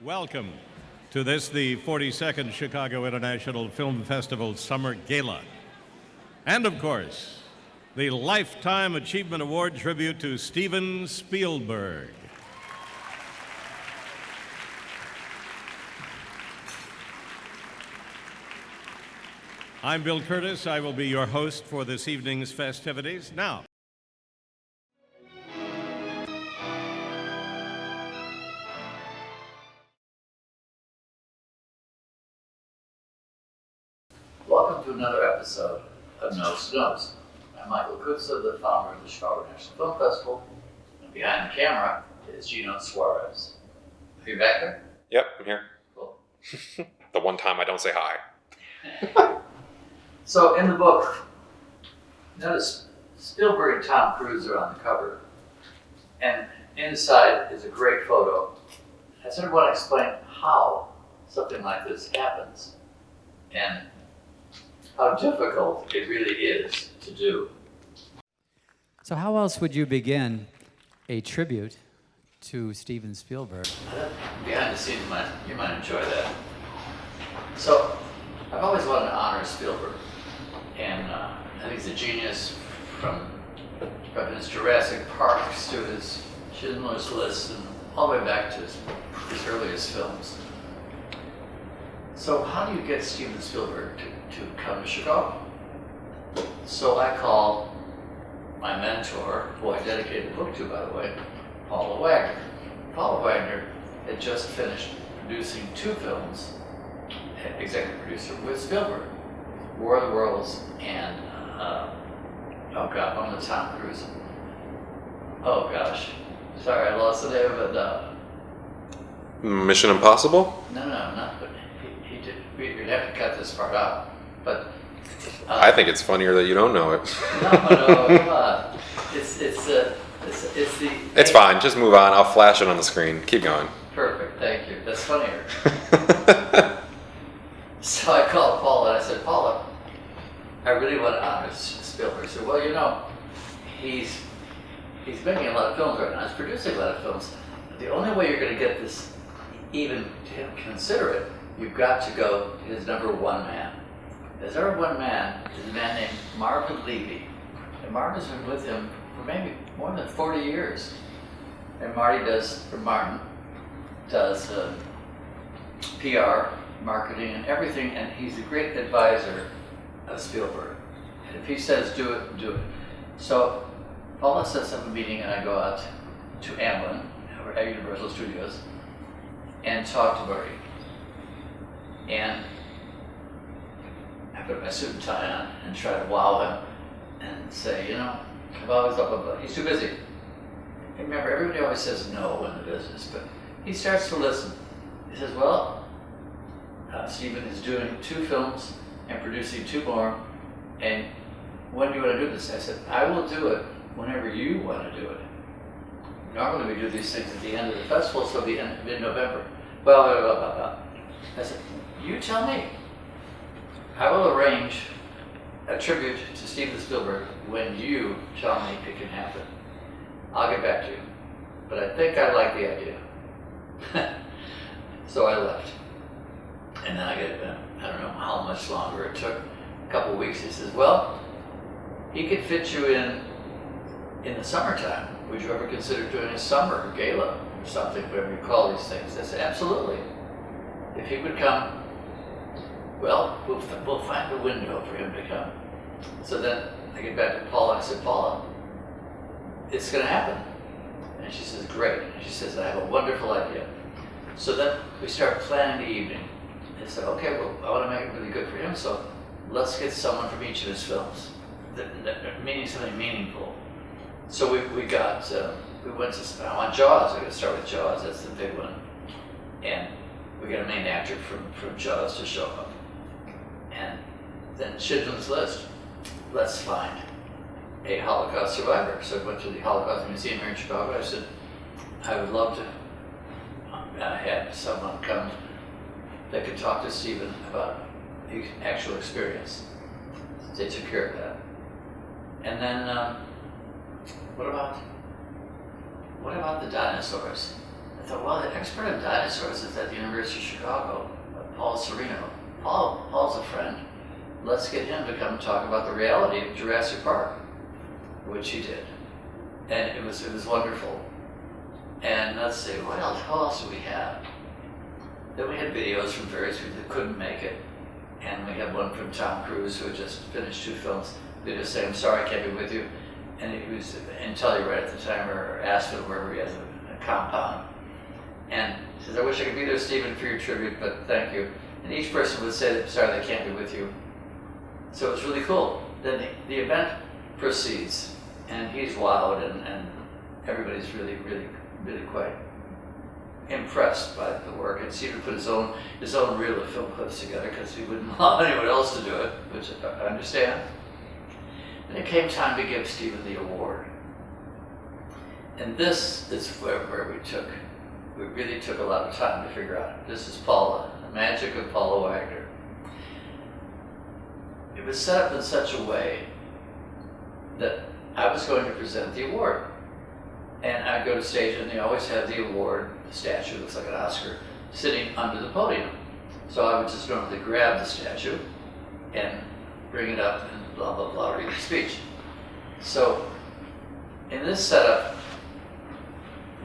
Welcome to this, the 42nd Chicago International Film Festival Summer Gala. And of course, the Lifetime Achievement Award tribute to Steven Spielberg. I'm Bill Curtis. I will be your host for this evening's festivities. Now, welcome to another episode of Nose to Nose. I'm Michael Kutza, the founder of the Chicago International Film Festival, and behind the camera is Geno Suarez. Are you back there? Yep, I'm here. Cool. The one time I don't say hi. So in the book, notice Spielberg and Tom Cruise are on the cover, and inside is a great photo. I sort of want to explain how something like this happens, and how difficult it really is to do. So how else would you begin a tribute to Steven Spielberg? Behind the scenes, you might enjoy that. So, I've always wanted to honor Spielberg, and I think he's a genius from his Jurassic Parks to his Schindler's List, and all the way back to his earliest films. So how do you get Steven Spielberg to come to Chicago? So I called my mentor, who I dedicated the book to, by the way, Paula Wagner. Paula Wagner had just finished producing 2 films, executive producer with Spielberg, War of the Worlds and, one with Tom Cruise. Oh gosh, sorry, I lost the name of it. Mission Impossible? No, not. He did. We'd have to cut this part out. But I think it's funnier that you don't know it. No, come on. It's the. It's fine. Just move on. I'll flash it on the screen. Keep going. Perfect. Thank you. That's funnier. So I called Paula and I said, Paula, I really want to honor Spielberg. She said, well, he's making a lot of films right now. He's producing a lot of films. The only way you're going to get this, even to consider it, you've got to go to his number one man. His number one man is a man named Marvin Levy. And Marvin's been with him for maybe more than 40 years. And Martin does PR, marketing, and everything, and he's a great advisor of Spielberg. And if he says do it, do it. So Paula sets up a meeting, and I go out to Amblin, at Universal Studios, and talk to Marty. And I put my suit and tie on and try to wow him and say, I've always blah, blah, blah. He's too busy. And remember, everybody always says no in the business, but he starts to listen. He says, well, Steven is doing 2 films and producing 2 more, and when do you want to do this? I said, I will do it whenever you want to do it. Normally we do these things at the end of the festival, so it'll be mid-November. Well, blah, blah, blah, blah. I said, you tell me. I will arrange a tribute to Steven Spielberg when you tell me it can happen. I'll get back to you. But I think I like the idea. So I left. And then I don't know how much longer it took, a couple of weeks. He says, well, he could fit you in the summertime. Would you ever consider doing a summer gala or something, whatever you call these things? I said, absolutely. If he would come, well, we'll find a window for him to come. So then I get back to Paula and I said, Paula, it's going to happen. And she says, great. And she says, I have a wonderful idea. So then we start planning the evening. And I said, okay, well, I want to make it really good for him, so let's get someone from each of his films, meaning something meaningful. So we went to, I want Jaws. We're going to start with Jaws. That's the big one. And we got a main actor from Jaws to show up. And then Schindler's List. Let's find a Holocaust survivor. So I went to the Holocaust Museum here in Chicago. I said, I would love to have someone come that could talk to Steven about the actual experience. They took care of that. And then, what about the dinosaurs? thought, well, the expert on dinosaurs is at the University of Chicago, Paul Sereno. Paul's a friend. Let's get him to come talk about the reality of Jurassic Park, which he did. And it was wonderful. And let's see, what else do we have? Then we had videos from various people that couldn't make it. And we had one from Tom Cruise, who had just finished 2 films. Video saying, I'm sorry, I can't be with you. And he was in Telluride at the time, or Aspen, wherever he has a compound. And he says, I wish I could be there, Steven, for your tribute, but thank you. And each person would say, sorry, they can't be with you. So it's really cool. Then the event proceeds, and he's wowed, and everybody's really, really, really quite impressed by the work. And Steven put his own reel of film clips together because he wouldn't allow anyone else to do it, which I understand. And it came time to give Steven the award. And this is where we really took a lot of time to figure out. This is Paula, the magic of Paula Wagner. It was set up in such a way that I was going to present the award. And I'd go to stage, and they always have the award, the statue, looks like an Oscar, sitting under the podium. So I would just normally grab the statue and bring it up and blah, blah, blah, read the speech. So in this setup,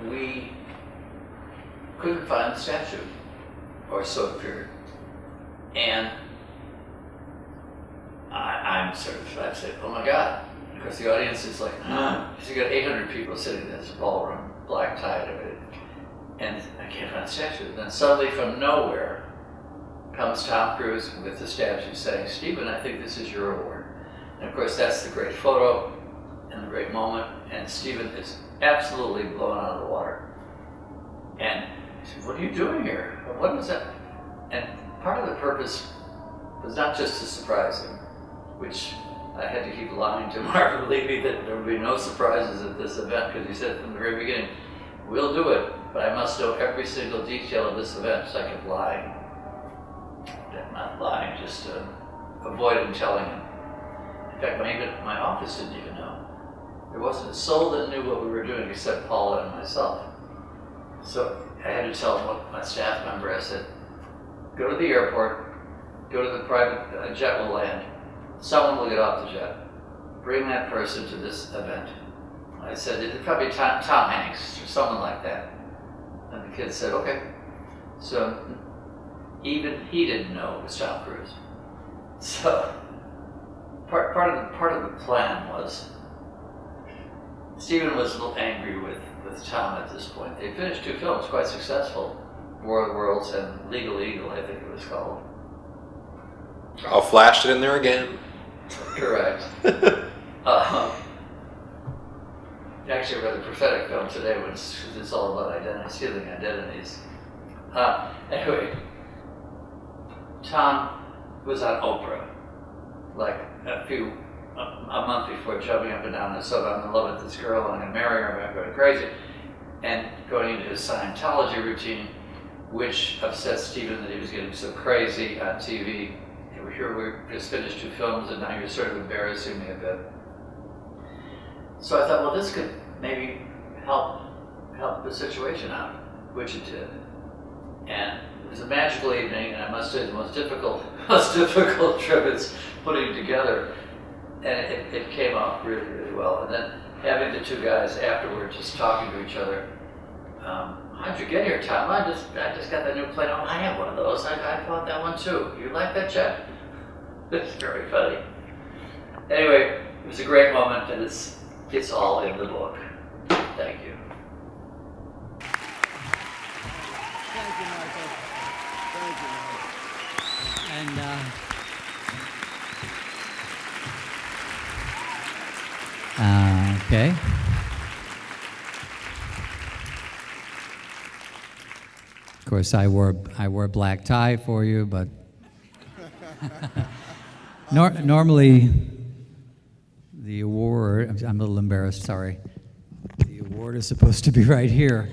we couldn't find the statue, or so it appeared. And I'm sort of, I'd say, oh my God. Of course, the audience is like, because you got 800 people sitting in this ballroom, black tie, and I can't find the statue. And then suddenly, from nowhere, comes Tom Cruise with the statue saying, Steven, I think this is your award. And of course, that's the great photo and the great moment, and Steven is absolutely blown out of the water. And he said, what are you doing here? What was that? And part of the purpose was not just to surprise him, which I had to keep lying to Mark Levy that there would be no surprises at this event, because he said from the very beginning, we'll do it, but I must know every single detail of this event. So I kept lying. Not lying, just avoiding telling him. In fact, my office didn't even know. There wasn't a soul that knew what we were doing except Paula and myself. So I had to tell my staff member, I said, go to the airport, go to the private jet will land, someone will get off the jet, bring that person to this event. I said, it'd probably Tom Hanks or someone like that. And the kid said, okay. So even he didn't know it was Tom Cruise. So part of the plan was, Steven was a little angry with Tom at this point. They finished 2 films, quite successful, War of the Worlds and Legal Eagle, I think it was called. I'll flash it in there again. Correct. Actually, I read a prophetic film today, which is all about stealing identities. Anyway, Tom was on Oprah, like a month before, jumping up and down and so I'm in love with this girl, and I'm going to marry her, I'm going crazy, and going into his Scientology routine, which upset Steven that he was getting so crazy on TV. Here we just finished 2 films, and now you're sort of embarrassing me a bit. So I thought, well, this could maybe help the situation out, which it did. And it was a magical evening, and I must say the most difficult trip it's putting together. And it came off really, really well. And then having the 2 guys afterward just talking to each other. How'd you get here, Tom? I just got that new plane. Oh, I have one of those. I bought that one too. You like that jet? It's very funny. Anyway, it was a great moment, and it's all in the book. Thank you. Thank you, Michael. Thank you, Michael. And, okay. Of course, I wore a black tie for you, but normally the award, I'm a little embarrassed, sorry. The award is supposed to be right here.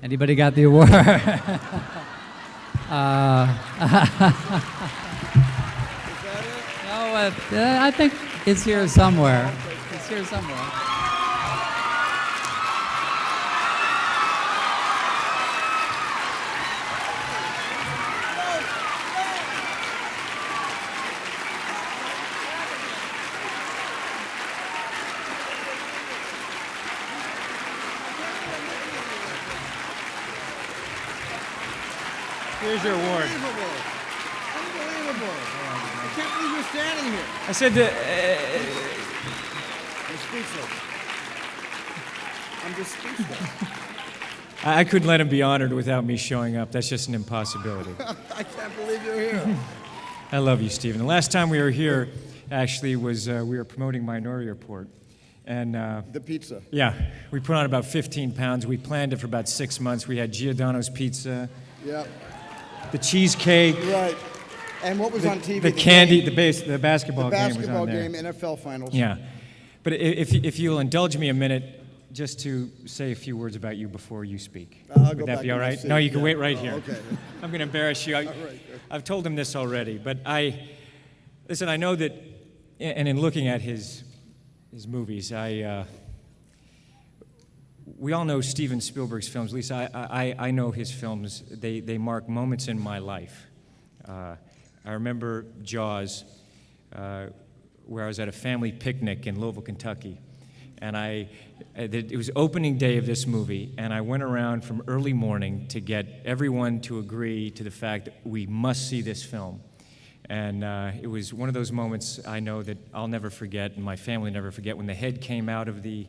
Anybody got the award? No, I think it's here somewhere. It's here somewhere. Here's your award. Unbelievable. Unbelievable. I can't believe you're standing here. I said that. I'm speechless. I'm just speechless. I couldn't let him be honored without me showing up. That's just an impossibility. I can't believe you're here. I love you, Steven. The last time we were here, actually, was we were promoting Minority Report. And The pizza. yeah, we put on about 15 pounds. We planned it for about 6 months. We had Giordano's pizza, Yep. the cheesecake, Right. And what was on TV? the candy, game? the basketball The game was basketball on there. game, NFL Finals. Yeah. But if you'll indulge me a minute just to say a few words about you before you speak. I'll Would go that back be in all my right? seat, No, you can yeah. wait right Oh, here. okay. I'm going to embarrass you. I've told him this already, but listen, I know that, and in looking at his movies, we all know Steven Spielberg's films. At least I know his films. They mark moments in my life. I remember Jaws, where I was at a family picnic in Louisville, Kentucky. And it was opening day of this movie, and I went around from early morning to get everyone to agree to the fact that we must see this film. And it was one of those moments I know that I'll never forget, and my family never forget. When the head came out of the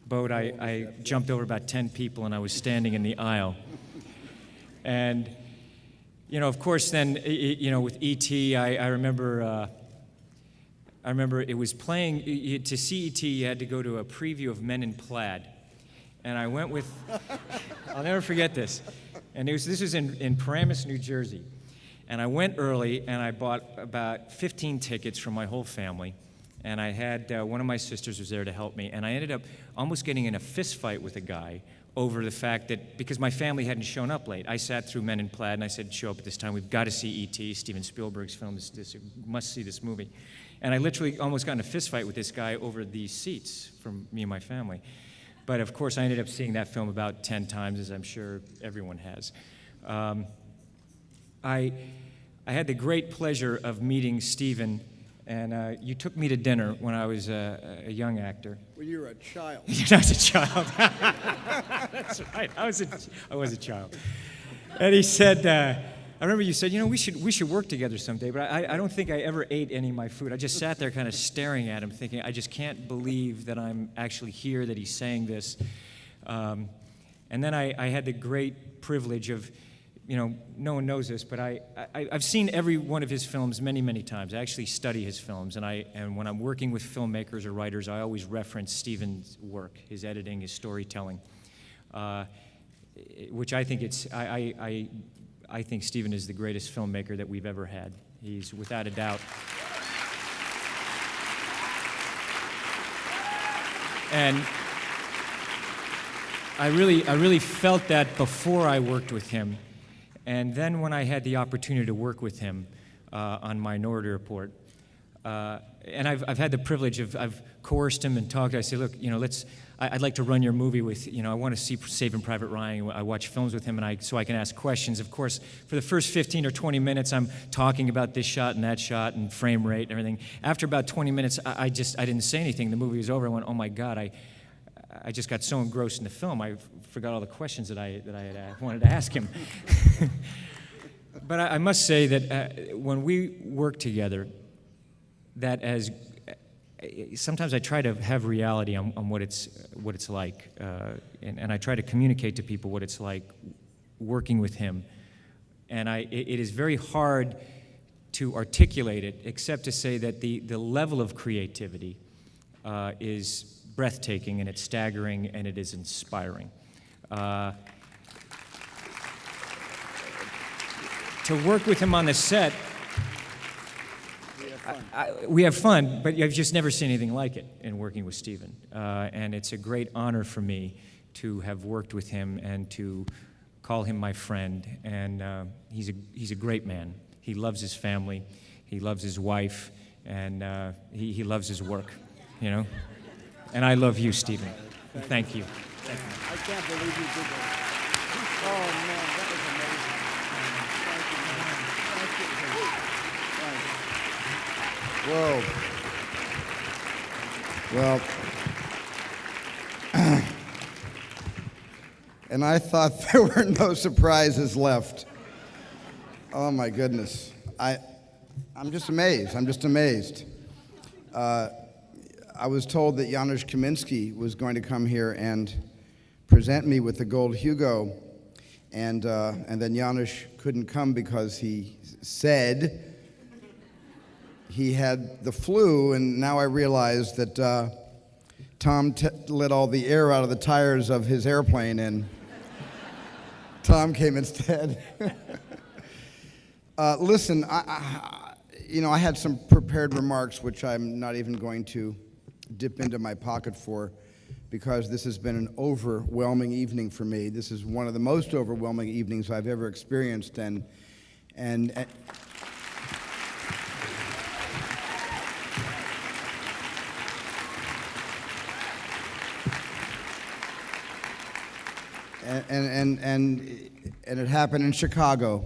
boat, I jumped over about 10 people, and I was standing in the aisle. And, of course, then, with E.T., I remember it was playing. To see E.T., you had to go to a preview of Men in Plaid. And I went with, I'll never forget this. And this was in Paramus, New Jersey. And I went early, and I bought about 15 tickets for my whole family. And I had one of my sisters was there to help me. And I ended up almost getting in a fist fight with a guy over the fact that, because my family hadn't shown up late, I sat through Men in Plaid, and I said, show up at this time. We've got to see E.T., Steven Spielberg's film. This must see this movie. And I literally almost got in a fist fight with this guy over these seats from me and my family. But of course, I ended up seeing that film about 10 times, as I'm sure everyone has. I had the great pleasure of meeting Steven, and you took me to dinner when I was a young actor. When you were a child. I was a child. That's right. I was a child. And he said, I remember you said, we should work together someday, but I don't think I ever ate any of my food. I just sat there kind of staring at him thinking, I just can't believe that I'm actually here, that he's saying this. And then I had the great privilege of, no one knows this, but I've seen every one of his films many, many times. I actually study his films, and when I'm working with filmmakers or writers, I always reference Steven's work, his editing, his storytelling, which I think I think Steven is the greatest filmmaker that we've ever had. He's without a doubt. And I really felt that before I worked with him. And then when I had the opportunity to work with him on Minority Report, and I've had the privilege of, I've coerced him and talked. I said, look, I'd like to run your movie with, I want to see Saving Private Ryan. I watch films with him, so I can ask questions. Of course, for the first 15 or 20 minutes, I'm talking about this shot and that shot and frame rate and everything. After about 20 minutes, I didn't say anything. The movie was over. I went, oh my God, I just got so engrossed in the film, I forgot all the questions that I had wanted to ask him. But I must say that when we work together, that sometimes I try to have reality on what it's like, and I try to communicate to people what it's like working with him. And it is very hard to articulate it, except to say that the level of creativity is breathtaking, and it's staggering, and it is inspiring. To work with him on the set, we have fun, but I've just never seen anything like it in working with Steven. And it's a great honor for me to have worked with him and to call him my friend. And he's a great man. He loves his family, he loves his wife, and he loves his work, And I love you, Steven. Thank you. Thank you. I can't believe you did that. Oh, man, that was amazing. Thank you. Well, and I thought there were no surprises left. Oh my goodness. I'm just amazed. I'm just amazed. I was told that Janusz Kaminski was going to come here and present me with the Gold Hugo, and then Janusz couldn't come because he said he had the flu, and now I realize that Tom let all the air out of the tires of his airplane, and Tom came instead. Listen, I had some prepared remarks, which I'm not even going to dip into my pocket for, because this has been an overwhelming evening for me. This is one of the most overwhelming evenings I've ever experienced, and it happened in Chicago.